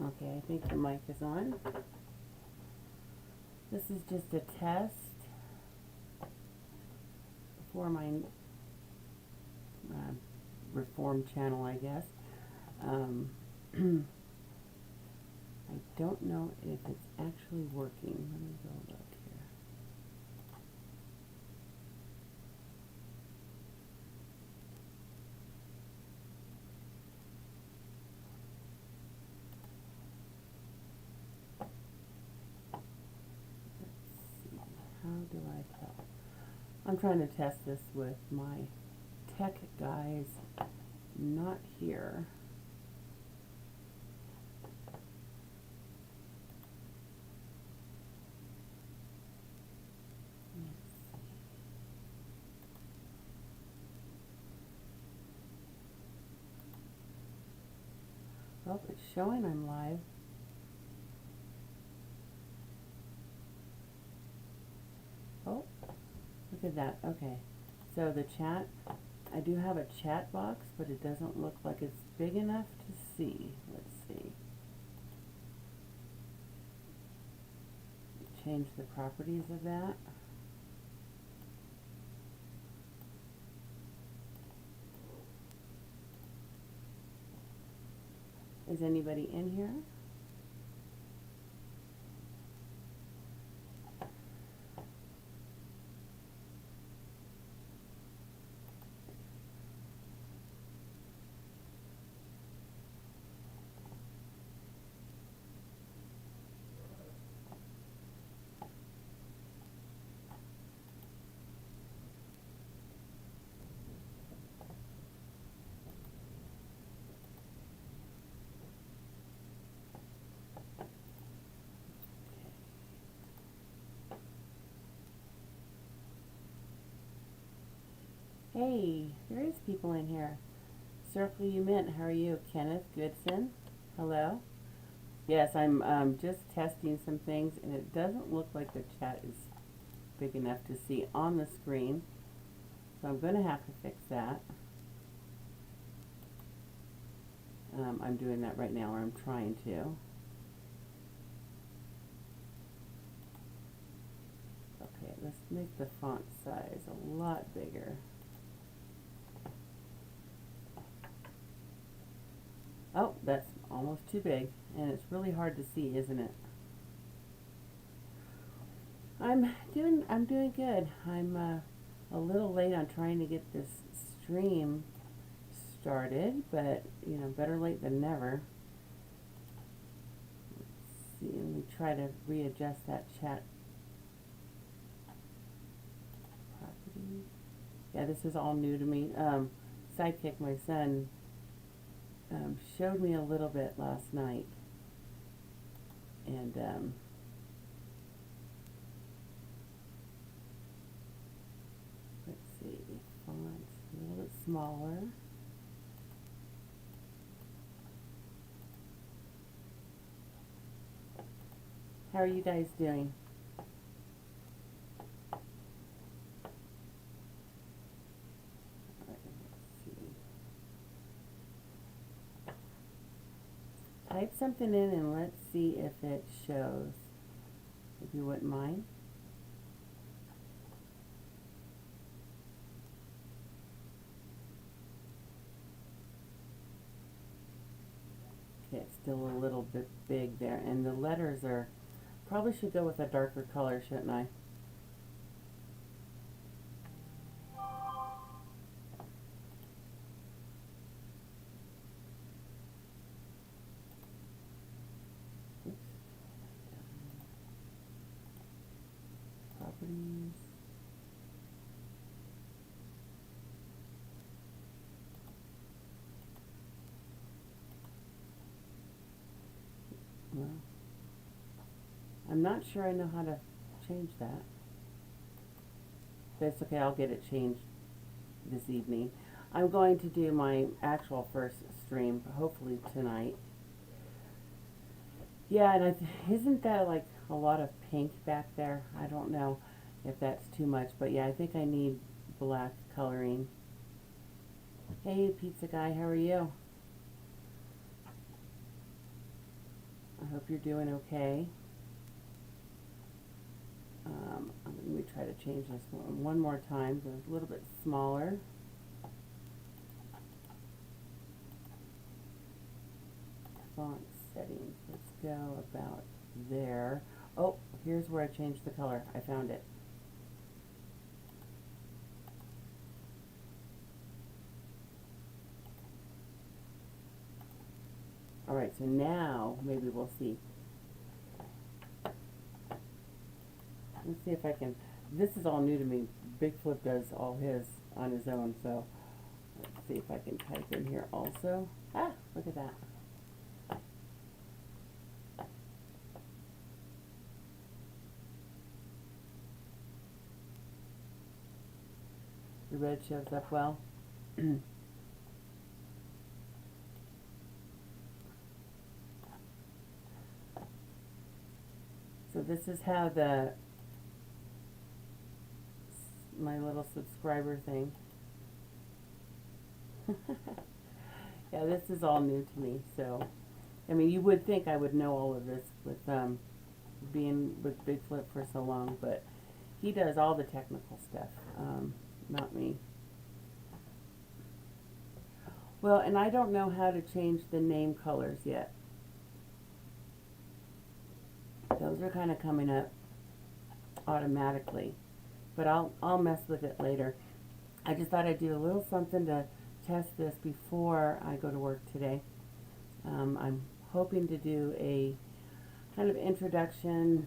Okay, I think the mic is on. This is just a test for my reform channel, I guess. I don't know if it's actually working. Let me go look here. Let's see. How do I tell? I'm trying to test this with my tech guys not here. Well, it's showing I'm live. Oh, look at that. Okay. So the chat, I do have a chat box, but it doesn't look like it's big enough to see. Let's see. Change the properties of that. Is anybody in here? Hey, there is people in here. Circle You Mint, how are you? Kenneth Goodson, hello. Yes, I'm just testing some things, and it doesn't look like the chat is big enough to see on the screen. So I'm going to have to fix that. I'm doing that right now, or I'm trying to. Okay, let's make the font size a lot bigger. Oh, that's almost too big, and it's really hard to see, isn't it? I'm doing good. I'm a little late on trying to get this stream started, but you know, better late than never. Let's see, let me try to readjust that chat property. Yeah, this is all new to me. Sidekick, my son, showed me a little bit last night, and let's see, fonts a little bit smaller. How are you guys doing? Type something in and let's see if it shows, if you wouldn't mind. Okay, it's still a little bit big there, and the letters are, probably should go with a darker color, shouldn't I? Properties. Well, I'm not sure I know how to change that. That's okay, I'll get it changed this evening. I'm going to do my actual first stream, hopefully tonight. Yeah, and isn't that like a lot of pink back there? I don't know if that's too much, but yeah, I think I need black coloring. Hey, pizza guy, how are you? hope you're doing okay. Let me try to change this one more time so it's a little bit smaller. Font settings, let's go about there. Oh, here's where I changed the color. I found it. Alright, so now maybe we'll see. Let's see if I can, this is all new to me. Big Flip does all his on his own, so let's see if I can type in here also. Ah, look at that. The red shows up well. So this is how my little subscriber thing. Yeah, this is all new to me. So, I mean, you would think I would know all of this with being with Big Flip for so long, but he does all the technical stuff, not me. Well, and I don't know how to change the name colors yet. Those are kind of coming up automatically, but I'll mess with it later. I just thought I'd do a little something to test this before I go to work today. I'm hoping to do a kind of introduction,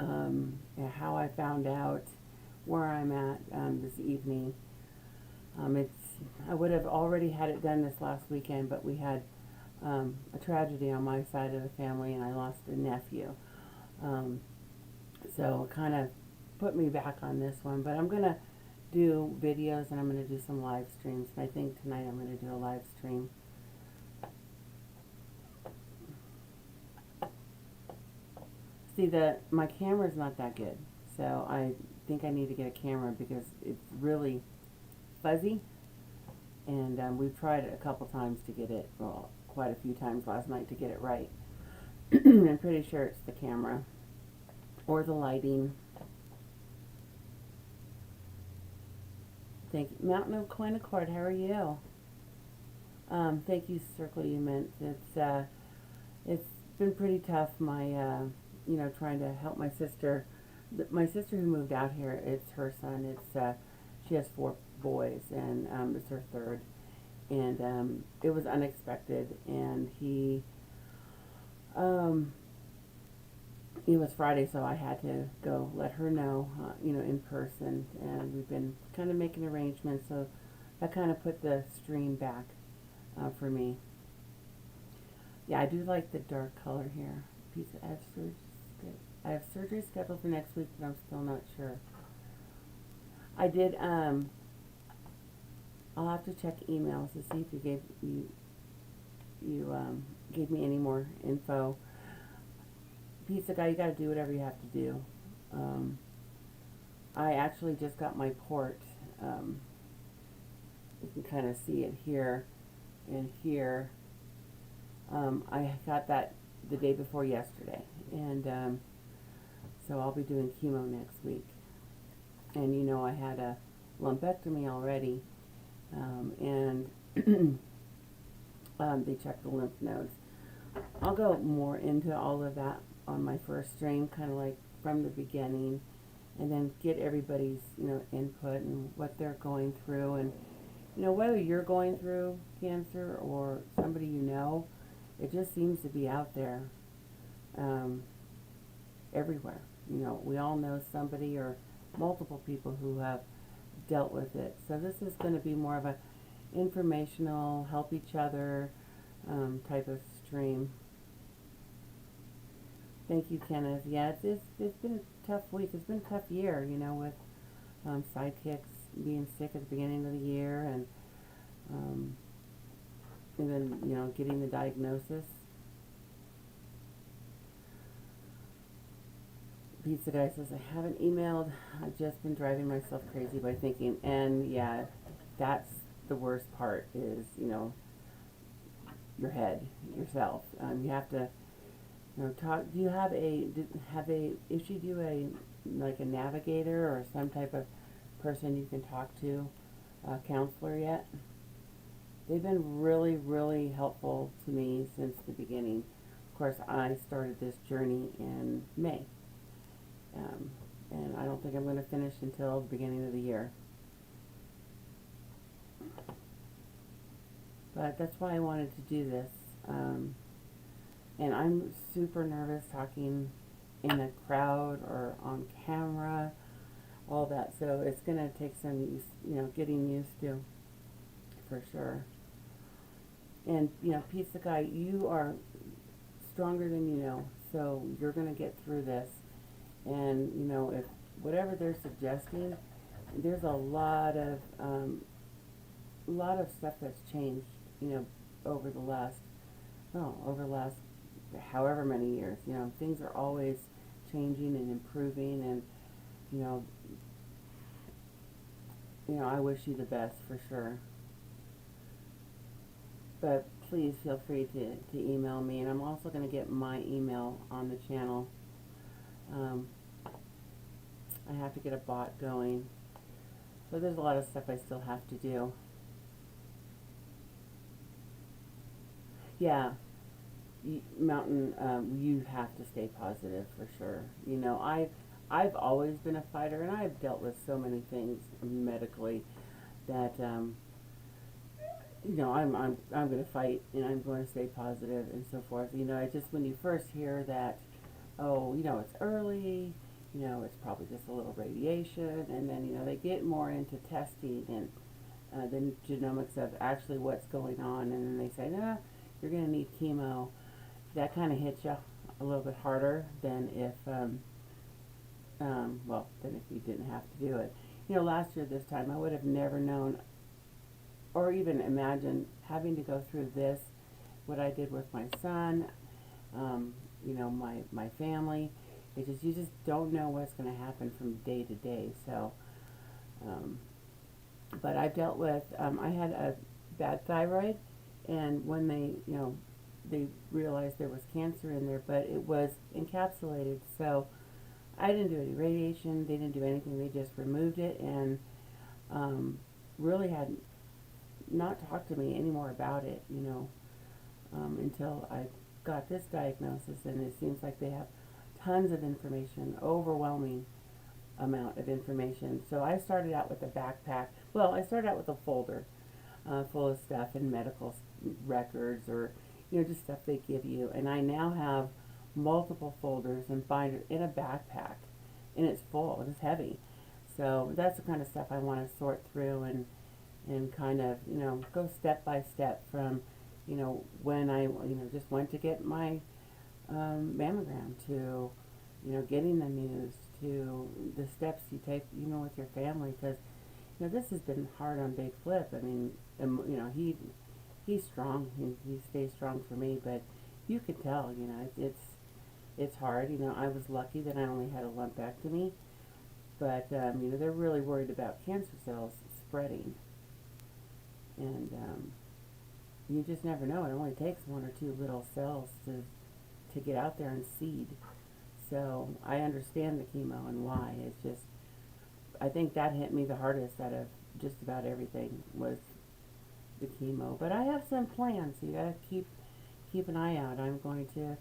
how I found out where I'm at this evening. I would have already had it done this last weekend, but we had a tragedy on my side of the family, and I lost a nephew. So it kind of put me back on this one, but I'm going to do videos and I'm going to do some live streams. And I think tonight I'm going to do a live stream. See, my camera's not that good, so I think I need to get a camera because it's really fuzzy, and we've tried it a couple times to get it, well, quite a few times last night to get it right. I'm pretty sure it's the camera or the lighting. Thank you. Mountain of Coin Accord, how are you? Thank you, Circle You Mint. It's been pretty tough, you know, trying to help my sister. My sister who moved out here, it's her son. She has 4 boys, and it's her 3rd. And it was unexpected, and it was Friday, so I had to go let her know, you know, in person, and we've been kind of making arrangements, so that kind of put the stream back for me. Yeah, I do like the dark color here. I have surgery scheduled for next week, but I'm still not sure. I did, I'll have to check emails to see if you gave me any more info. Pizza guy, you gotta do whatever you have to do. I actually just got my port. You can kind of see it here and here. I got that the day before yesterday, and so I'll be doing chemo next week. And you know, I had a lumpectomy already, and they checked the lymph nodes. I'll go more into all of that on my first stream, kind of like from the beginning, and then get everybody's, you know, input and what they're going through, and you know, whether you're going through cancer or somebody you know, it just seems to be out there everywhere. You know, we all know somebody or multiple people who have dealt with it. So this is going to be more of a informational, help each other type of stream. Thank you, Kenneth. Yeah, it's been a tough week. It's been a tough year, you know, with sidekicks being sick at the beginning of the year, and then, you know, getting the diagnosis. Pizza guy says, I haven't emailed. I've just been driving myself crazy by thinking. And yeah, that's the worst part is, you know, your head, yourself. You have to, talk. Do you have a issued you a like a navigator or some type of person you can talk to, a counselor yet? They've been really, really helpful to me since the beginning. Of course, I started this journey in May, um, and I don't think I'm going to finish until the beginning of the year. But that's why I wanted to do this. And I'm super nervous talking in a crowd or on camera, all that. So it's going to take some getting used to, for sure. And, Pizza Guy, you are stronger than you know. So you're going to get through this. And, if whatever they're suggesting, there's a lot of stuff that's changed, over the last however many years. Things are always changing and improving, and you know, I wish you the best for sure. But please feel free to email me, and I'm also going to get my email on the channel. I have to get a bot going, so there's a lot of stuff I still have to do. Yeah, Mountain, you have to stay positive for sure. I've always been a fighter, and I've dealt with so many things medically that I'm going to fight, and I'm going to stay positive and so forth. I just, when you first hear that, oh, it's early, it's probably just a little radiation, and then they get more into testing and the genomics of actually what's going on, and then they say, nah, you're going to need chemo. That kind of hits you a little bit harder than if than if you didn't have to do it. Last year this time I would have never known or even imagined having to go through this, what I did with my son, my family. You just don't know what's going to happen from day to day. So, but I've dealt with, I had a bad thyroid, and when they realized there was cancer in there, but it was encapsulated, so I didn't do any radiation, they didn't do anything, they just removed it, and really had not talked to me anymore about it, until I got this diagnosis, and it seems like they have tons of information, overwhelming amount of information. So I started out with a backpack, I started out with a folder full of stuff and medical records, or just stuff they give you, and I now have multiple folders and binders in a backpack, and it's full, it's heavy. So that's the kind of stuff I want to sort through and kind of go step by step from when I just went to get my mammogram, to getting the news, to the steps you take with your family, because this has been hard on Big Flip. I mean, he's strong, he stays strong for me, but you could tell it's hard. I was lucky that I only had a lumpectomy, but they're really worried about cancer cells spreading, and you just never know. It only takes one or two little cells to get out there and seed. So I understand the chemo and why. It's just, I think that hit me the hardest out of just about everything, was the chemo. But I have some plans. You gotta keep an eye out. I'm going to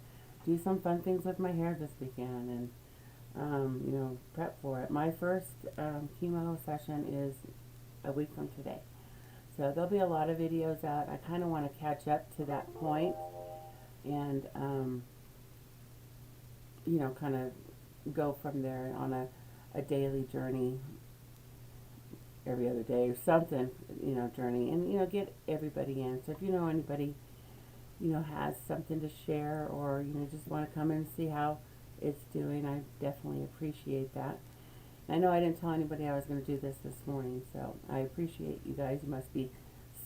do some fun things with my hair this weekend, and prep for it. My first chemo session is a week from today, so there'll be a lot of videos out. I kind of want to catch up to that point, and kind of go from there on a daily journey, every other day or something, journey, and get everybody in. So if anybody has something to share, or just want to come and see how it's doing, I definitely appreciate that. I know I didn't tell anybody I was going to do this morning, so I appreciate you guys. You must be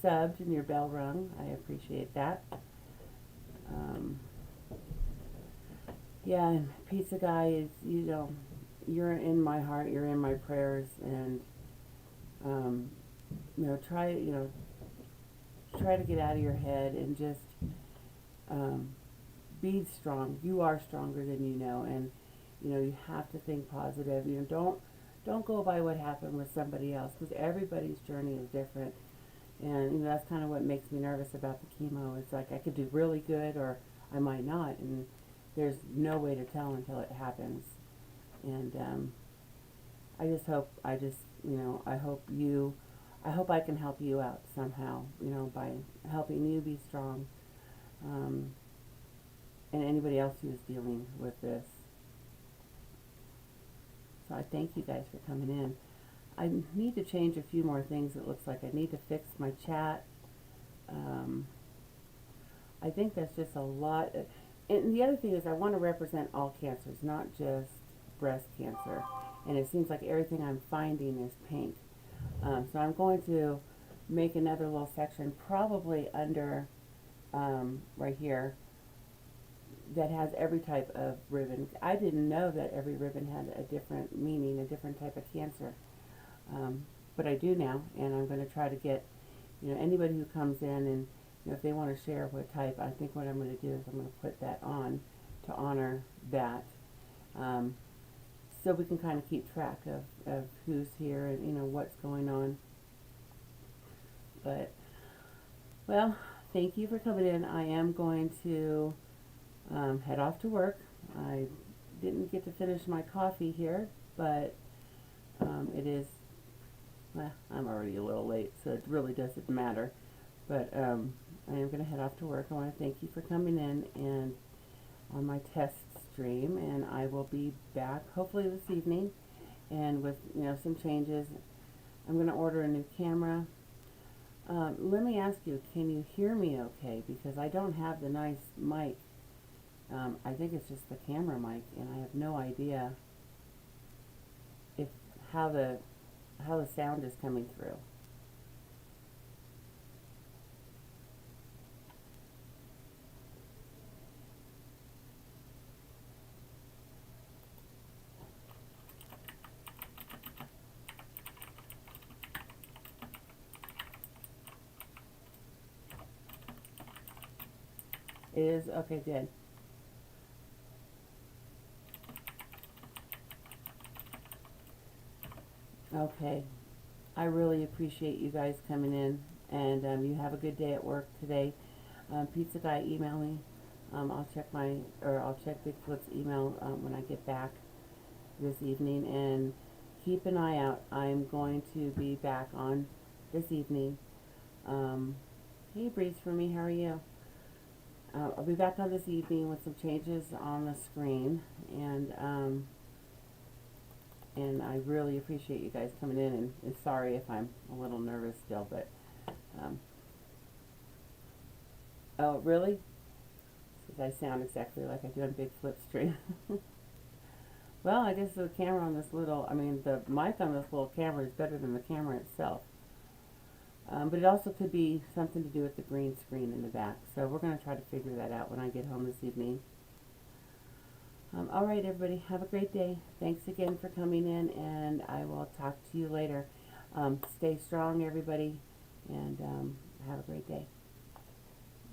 subbed and your bell rung. I appreciate that. Yeah, and Pizza Guy is, you're in my heart, you're in my prayers, and try to get out of your head and just be strong. You are stronger than you know, and you know you have to think positive. You know, don't go by what happened with somebody else, because everybody's journey is different. And you know, that's kind of what makes me nervous about the chemo. It's like I could do really good, or I might not, and there's no way to tell until it happens. And you know, I hope I can help you out somehow, you know, by helping you be strong, um, and anybody else who is dealing with this. So I thank you guys for coming in. I need to change a few more things. It looks like I need to fix my chat. Um, I think that's just a lot. And the other thing is I want to represent all cancers, not just breast cancer. And it seems like everything I'm finding is pink. So I'm going to make another little section, probably under right here, that has every type of ribbon. I didn't know that every ribbon had a different meaning, a different type of cancer. But I do now, and I'm going to try to get, you know, anybody who comes in and, you know, if they want to share what type, I think what I'm going to do is I'm going to put that on to honor that. So we can kind of keep track of who's here and, you know, what's going on. But, well, thank you for coming in. I am going to head off to work. I didn't get to finish my coffee here, but it is, well, I'm already a little late, so it really doesn't matter. But I am going to head off to work. I want to thank you for coming in and on my test stream, and I will be back hopefully this evening, and with, you know, some changes. I'm going to order a new camera. Let me ask you, can you hear me okay? Because I don't have the nice mic. I think it's just the camera mic, and I have no idea if how the sound is coming through. It is okay, good. Okay, I really appreciate you guys coming in, and you have a good day at work today. Pizza guy, email me. I'll check Big Flip's email when I get back this evening, and keep an eye out. I'm going to be back on this evening. Hey, Breeze for me, how are you? I'll be back on this evening with some changes on the screen, and I really appreciate you guys coming in, and sorry if I'm a little nervous still, but, oh, really? Because I sound exactly like I do on Big Flip Stream. Well, I guess the camera on this little, the mic on this little camera is better than the camera itself. But it also could be something to do with the green screen in the back. So we're going to try to figure that out when I get home this evening. All right, everybody, have a great day. Thanks again for coming in, and I will talk to you later. Stay strong, everybody, and have a great day.